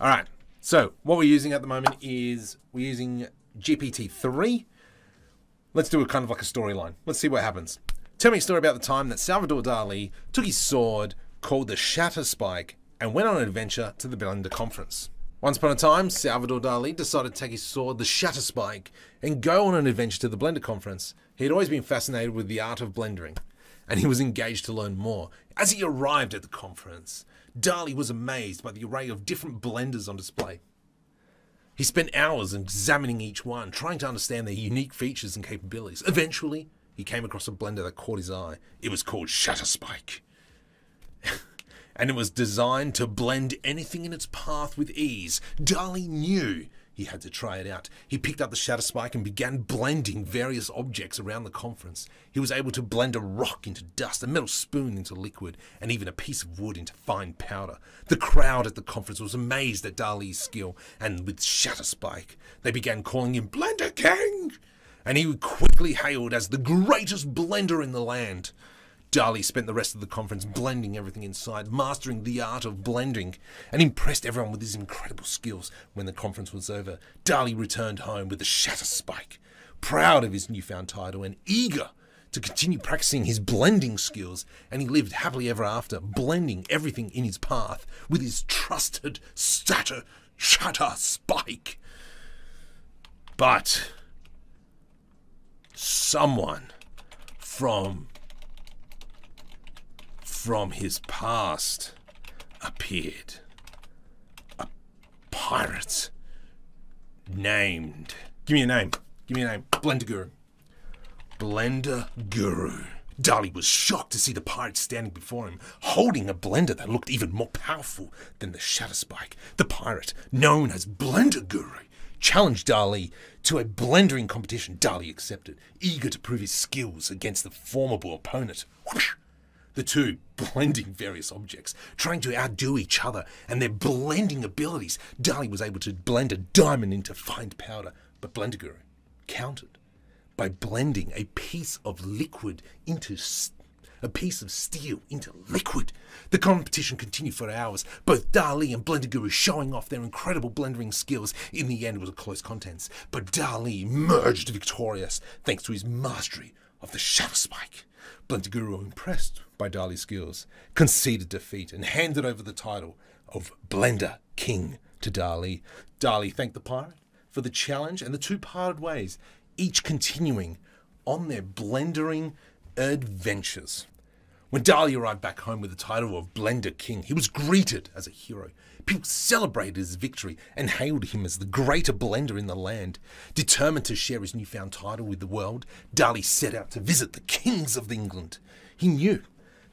All right, so what we're using at the moment is we're using GPT-3. Let's do a kind of like a storyline. Let's see what happens. Tell me a story about the time that Salvador Dali took his sword called the Shatter Spike and went on an adventure to the Blender conference. Once upon a time, Salvador Dali decided to take his sword, the Shatter Spike, and go on an adventure to the Blender conference. He had always been fascinated with the art of blendering, and he was engaged to learn more. As he arrived at the conference, Dali was amazed by the array of different blenders on display. He spent hours examining each one, trying to understand their unique features and capabilities. Eventually, he came across a blender that caught his eye. It was called Shatter Spike. And it was designed to blend anything in its path with ease. Dali knew he had to try it out. He picked up the Shatter Spike and began blending various objects around the conference. He was able to blend a rock into dust, a metal spoon into liquid, and even a piece of wood into fine powder. The crowd at the conference was amazed at Dali's skill, and with Shatter Spike, they began calling him Blender King, and he was quickly hailed as the greatest blender in the land. Dali spent the rest of the conference blending everything inside, mastering the art of blending, and impressed everyone with his incredible skills. When the conference was over, Dali returned home with the Shatter Spike, proud of his newfound title and eager to continue practicing his blending skills, and he lived happily ever after, blending everything in his path with his trusted Shatter Spike. But someone from his past appeared. A pirate named... Give me a name. Blender Guru. Blender Guru. Dali was shocked to see the pirate standing before him, holding a blender that looked even more powerful than the Shatter Spike. The pirate, known as Blender Guru, challenged Dali to a blendering competition. Dali accepted, eager to prove his skills against the formidable opponent. Whoosh! The two blending various objects, trying to outdo each other and their blending abilities. Dali was able to blend a diamond into fine powder, but Blender Guru countered by blending a piece of liquid into a piece of steel into liquid. The competition continued for hours, both Dali and Blender Guru showing off their incredible blendering skills. In the end, it was a close contest, but Dali emerged victorious thanks to his mastery of the Shatter Spike. Blender Guru, impressed by Dali's skills, conceded defeat and handed over the title of Blender King to Dali. Dali thanked the pirate for the challenge, and the two parted ways, each continuing on their blendering adventures. When Dali arrived back home with the title of Blender King, he was greeted as a hero. People celebrated his victory and hailed him as the greater blender in the land. Determined to share his newfound title with the world, Dali set out to visit the kings of England. He knew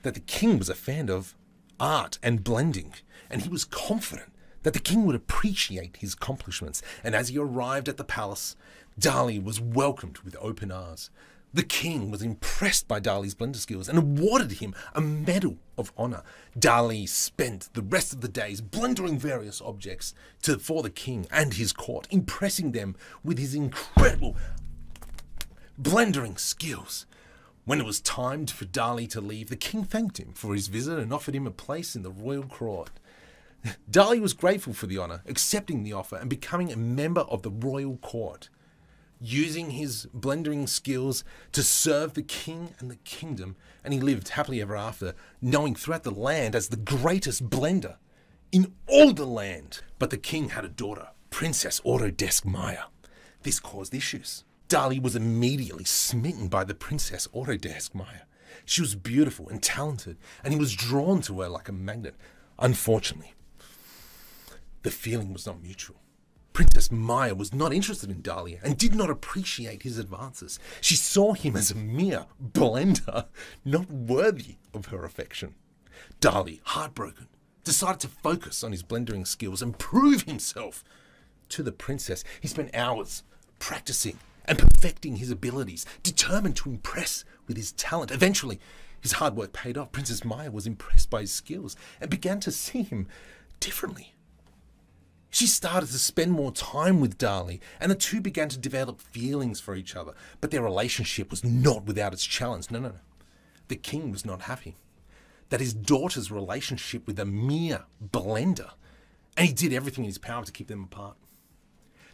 that the king was a fan of art and blending, and he was confident that the king would appreciate his accomplishments. And as he arrived at the palace, Dali was welcomed with open arms. The king was impressed by Dali's blender skills and awarded him a medal of honor. Dali spent the rest of the days blendering various objects for the king and his court, impressing them with his incredible blendering skills. When it was time for Dali to leave, the king thanked him for his visit and offered him a place in the royal court. Dali was grateful for the honor, accepting the offer and becoming a member of the royal court, using his blendering skills to serve the king and the kingdom, and he lived happily ever after, knowing throughout the land as the greatest blender in all the land. But the king had a daughter, Princess Autodesk Maya. This caused issues. Dali was immediately smitten by the Princess Autodesk Maya. She was beautiful and talented, and he was drawn to her like a magnet. Unfortunately, the feeling was not mutual. Princess Maya was not interested in Dali and did not appreciate his advances. She saw him as a mere blender, not worthy of her affection. Dali, heartbroken, decided to focus on his blendering skills and prove himself to the princess. He spent hours practicing and perfecting his abilities, determined to impress with his talent. Eventually, his hard work paid off. Princess Maya was impressed by his skills and began to see him differently. She started to spend more time with Dali, and the two began to develop feelings for each other. But their relationship was not without its challenge. No. The king was not happy that his daughter's relationship with a mere blender and he did everything in his power to keep them apart.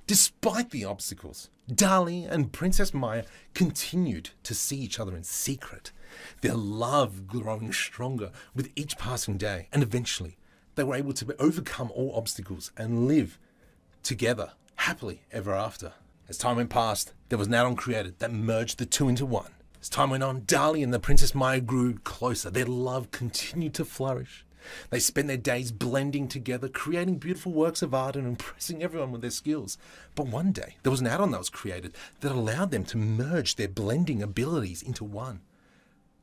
Despite the obstacles, Dali and Princess Maya continued to see each other in secret, their love growing stronger with each passing day, and eventually they were able to overcome all obstacles and live together happily ever after. As time went past, there was an add-on created that merged the two into one. As time went on, Dali and the Princess Maya grew closer. Their love continued to flourish. They spent their days blending together, creating beautiful works of art and impressing everyone with their skills. But one day, there was an add-on that was created that allowed them to merge their blending abilities into one.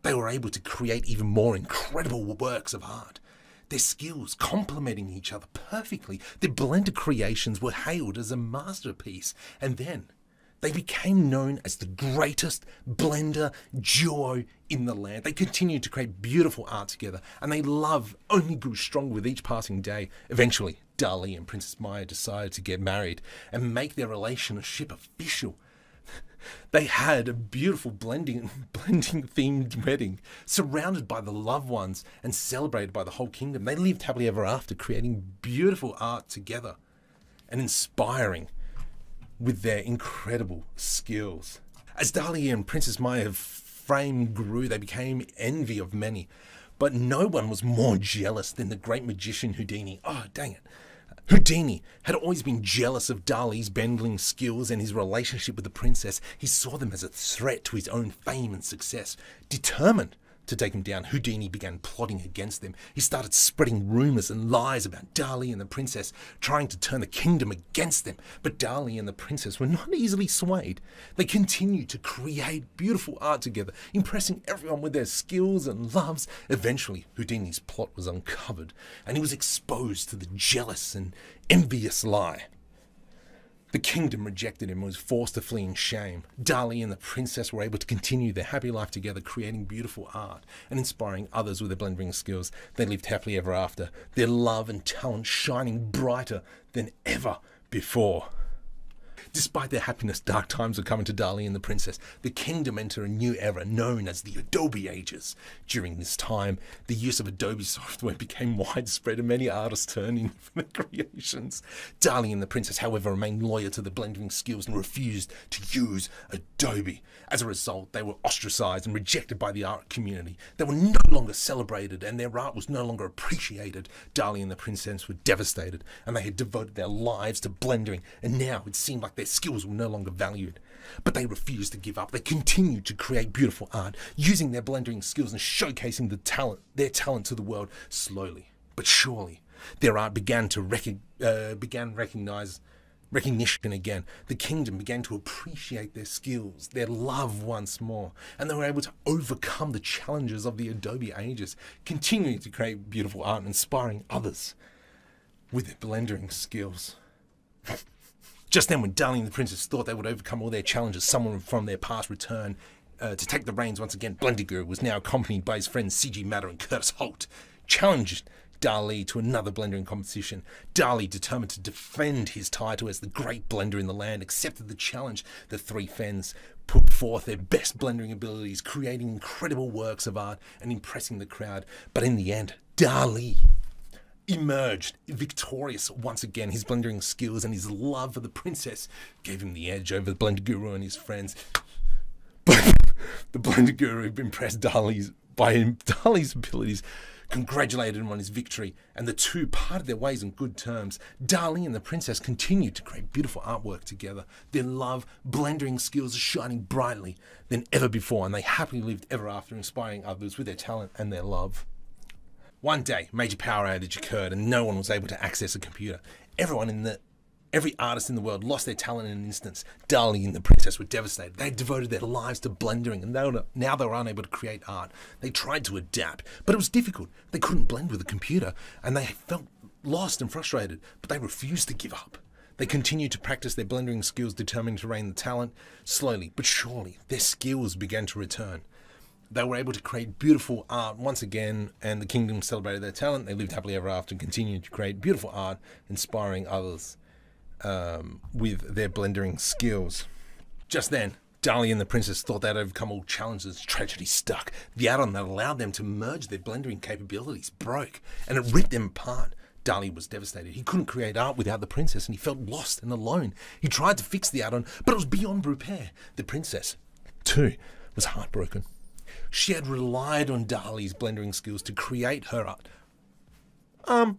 They were able to create even more incredible works of art. Their skills complementing each other perfectly. Their Blender creations were hailed as a masterpiece. And then they became known as the greatest Blender duo in the land. They continued to create beautiful art together, and their love only grew stronger with each passing day. Eventually, Dali and Princess Maya decided to get married and make their relationship official. They had a beautiful blending themed wedding, surrounded by the loved ones and celebrated by the whole kingdom. They lived happily ever after, creating beautiful art together and inspiring with their incredible skills. As Dali and Princess Maya's fame grew, they became envy of many, but no one was more jealous than the great magician Houdini. Oh, dang it. Houdini had always been jealous of Dali's bending skills and his relationship with the princess. He saw them as a threat to his own fame and success. Determined to take him down, Houdini began plotting against them. He started spreading rumors and lies about Dali and the princess, trying to turn the kingdom against them. But Dali and the princess were not easily swayed. They continued to create beautiful art together, impressing everyone with their skills and loves. Eventually, Houdini's plot was uncovered, and he was exposed to the jealous and envious lie. The kingdom rejected him and was forced to flee in shame. Dali and the princess were able to continue their happy life together, creating beautiful art and inspiring others with their blending skills. They lived happily ever after, their love and talent shining brighter than ever before. Despite their happiness, dark times were coming to Dali and the princess. The kingdom entered a new era known as the Adobe Ages. During this time, the use of Adobe software became widespread and many artists turned in for their creations. Dali and the princess, however, remained loyal to the blending skills and refused to use Adobe. As a result, they were ostracized and rejected by the art community. They were no longer celebrated and their art was no longer appreciated. Dali and the princess were devastated, and they had devoted their lives to blending, and now it seemed like their skills were no longer valued. But they refused to give up. They continued to create beautiful art, using their blending skills and showcasing their talent to the world. Slowly but surely, their art began recognition again. The kingdom began to appreciate their skills, their love once more, and they were able to overcome the challenges of the Adobe Ages, continuing to create beautiful art and inspiring others with their blending skills. Just then, when Dali and the princess thought they would overcome all their challenges, someone from their past returned to take the reins once again. Blender Guru was now accompanied by his friends CG Matter and Curtis Holt, challenged Dali to another blendering competition. Dali, determined to defend his title as the great blender in the land, accepted the challenge. The three friends put forth their best blendering abilities, creating incredible works of art and impressing the crowd. But in the end, Dali emerged victorious once again. His blendering skills and his love for the princess gave him the edge over the Blender Guru and his friends. But the Blender Guru impressed Dali's abilities, congratulated him on his victory, and the two parted their ways on good terms. Dali and the princess continued to create beautiful artwork together. Their love, blendering skills shining brightly than ever before, and they happily lived ever after, inspiring others with their talent and their love. One day, major power outage occurred and no one was able to access a computer. Every artist in the world lost their talent in an instant. Dali and the princess were devastated. They had devoted their lives to blendering, and now they were unable to create art. They tried to adapt, but it was difficult. They couldn't blend with a computer, and they felt lost and frustrated, but they refused to give up. They continued to practice their blendering skills, determined to regain the talent. Slowly but surely, their skills began to return. They were able to create beautiful art once again, and the kingdom celebrated their talent. They lived happily ever after and continued to create beautiful art, inspiring others with their blendering skills. Just then, Dali and the princess thought they'd overcome all challenges. Tragedy struck. The add-on that allowed them to merge their blendering capabilities broke, and it ripped them apart. Dali was devastated. He couldn't create art without the princess, and he felt lost and alone. He tried to fix the add-on, but it was beyond repair. The princess, too, was heartbroken. She had relied on Dali's blendering skills to create her art.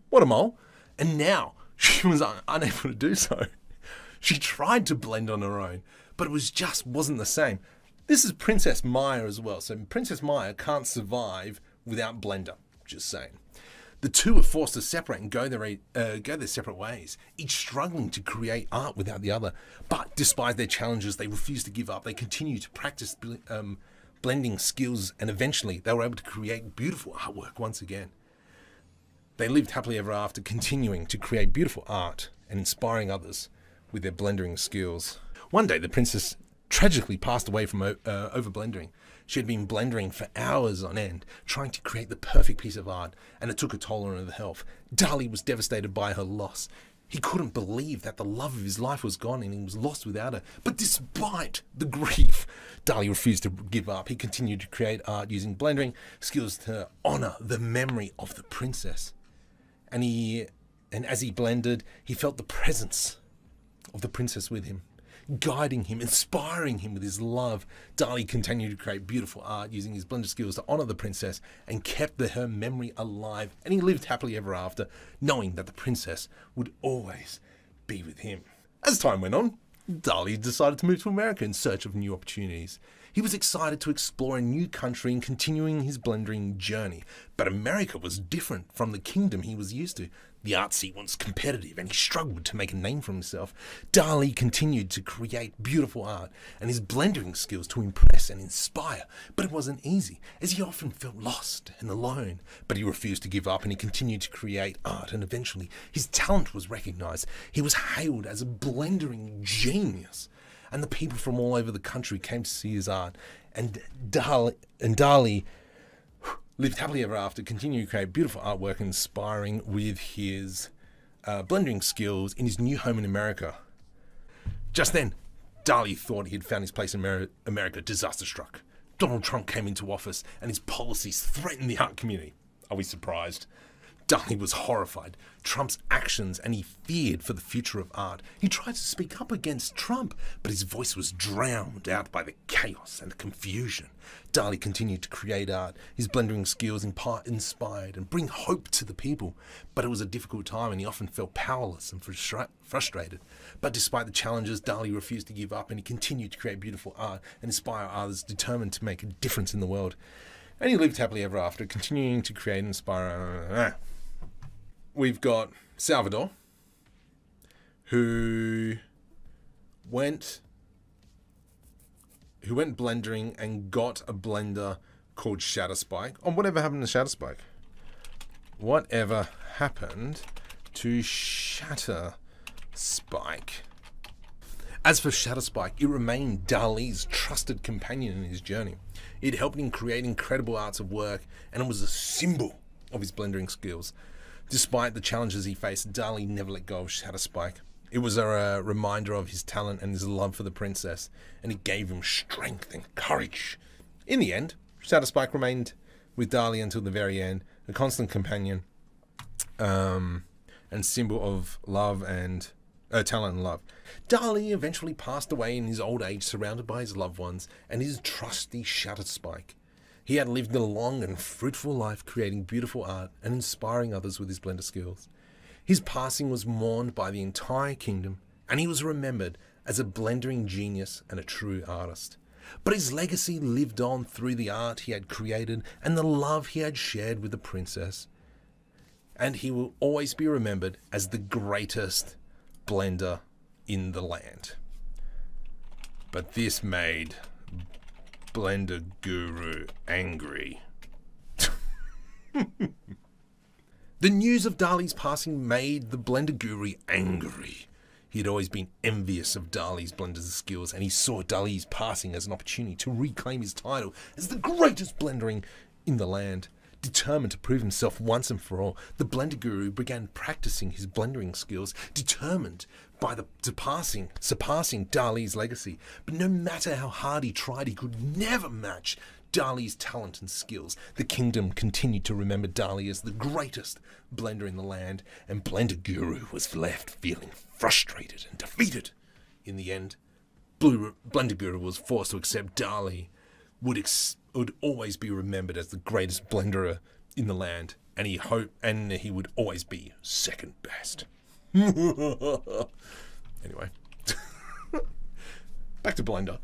What a mole. And now she was unable to do so. She tried to blend on her own, but it just wasn't the same. This is Princess Maya as well, so Princess Maya can't survive without Blender, just saying. The two were forced to separate and go their separate ways, each struggling to create art without the other. But despite their challenges, they refused to give up. They continued to practice blending skills, and eventually they were able to create beautiful artwork once again. They lived happily ever after, continuing to create beautiful art and inspiring others with their blendering skills. One day, the princess tragically passed away from over-blendering. She had been blendering for hours on end, trying to create the perfect piece of art, and it took a toll on her health. Dali was devastated by her loss. He couldn't believe that the love of his life was gone and he was lost without her. But despite the grief, Dali refused to give up. He continued to create art using blendering skills to honor the memory of the princess. And as he blended, he felt the presence of the princess with him, guiding him, inspiring him with his love. Dali continued to create beautiful art using his blender skills to honor the princess and kept her memory alive. And he lived happily ever after, knowing that the princess would always be with him. As time went on, Dali decided to move to America in search of new opportunities. He was excited to explore a new country and continuing his blendering journey. But America was different from the kingdom he was used to. The art scene was competitive and he struggled to make a name for himself. Dali continued to create beautiful art and his blendering skills to impress and inspire. But it wasn't easy, as he often felt lost and alone. But he refused to give up and he continued to create art, and eventually his talent was recognized. He was hailed as a blendering genius, and the people from all over the country came to see his art. And Dali lived happily ever after, continuing to create beautiful artwork, inspiring with his blendering skills in his new home in America. Just then, Dali thought he had found his place in America. Disaster struck. Donald Trump came into office and his policies threatened the art community. Are we surprised? Dali was horrified. Trump's actions, and he feared for the future of art. He tried to speak up against Trump, but his voice was drowned out by the chaos and the confusion. Dali continued to create art. His blendering skills inspired and bring hope to the people. But it was a difficult time and he often felt powerless and frustrated. But despite the challenges, Dali refused to give up and he continued to create beautiful art and inspire others, determined to make a difference in the world. And he lived happily ever after, continuing to create and inspire. We've got Salvador, who went blendering and got a blender called Shadowspike. Oh, whatever happened to Shadowspike? Whatever happened to Shadowspike? As for Shadowspike, it remained Dali's trusted companion in his journey. It helped him create incredible arts of work, and it was a symbol of his blendering skills. Despite the challenges he faced, Dali never let go of Shadowspike. It was a reminder of his talent and his love for the princess, and it gave him strength and courage. In the end, Shadowspike remained with Dali until the very end, a constant companion and symbol of love and talent and love. Dali eventually passed away in his old age, surrounded by his loved ones and his trusty Shadowspike. He had lived a long and fruitful life, creating beautiful art and inspiring others with his blender skills. His passing was mourned by the entire kingdom, and he was remembered as a blendering genius and a true artist. But his legacy lived on through the art he had created and the love he had shared with the princess. And he will always be remembered as the greatest blender in the land. But this made Blender Guru angry. The news of Dali's passing made the Blender Guru angry. He had always been envious of Dali's blender skills, and he saw Dali's passing as an opportunity to reclaim his title as the greatest blendering in the land. Determined to prove himself once and for all, the Blender Guru began practicing his blendering skills, determined by surpassing Dali's legacy. But no matter how hard he tried, he could never match Dali's talent and skills, the kingdom continued to remember Dali as the greatest blender in the land, and Blender Guru was left feeling frustrated and defeated. In the end, Blender Guru was forced to accept Dali would always be remembered as the greatest blenderer in the land, and he would always be second best. Anyway, back to Blender.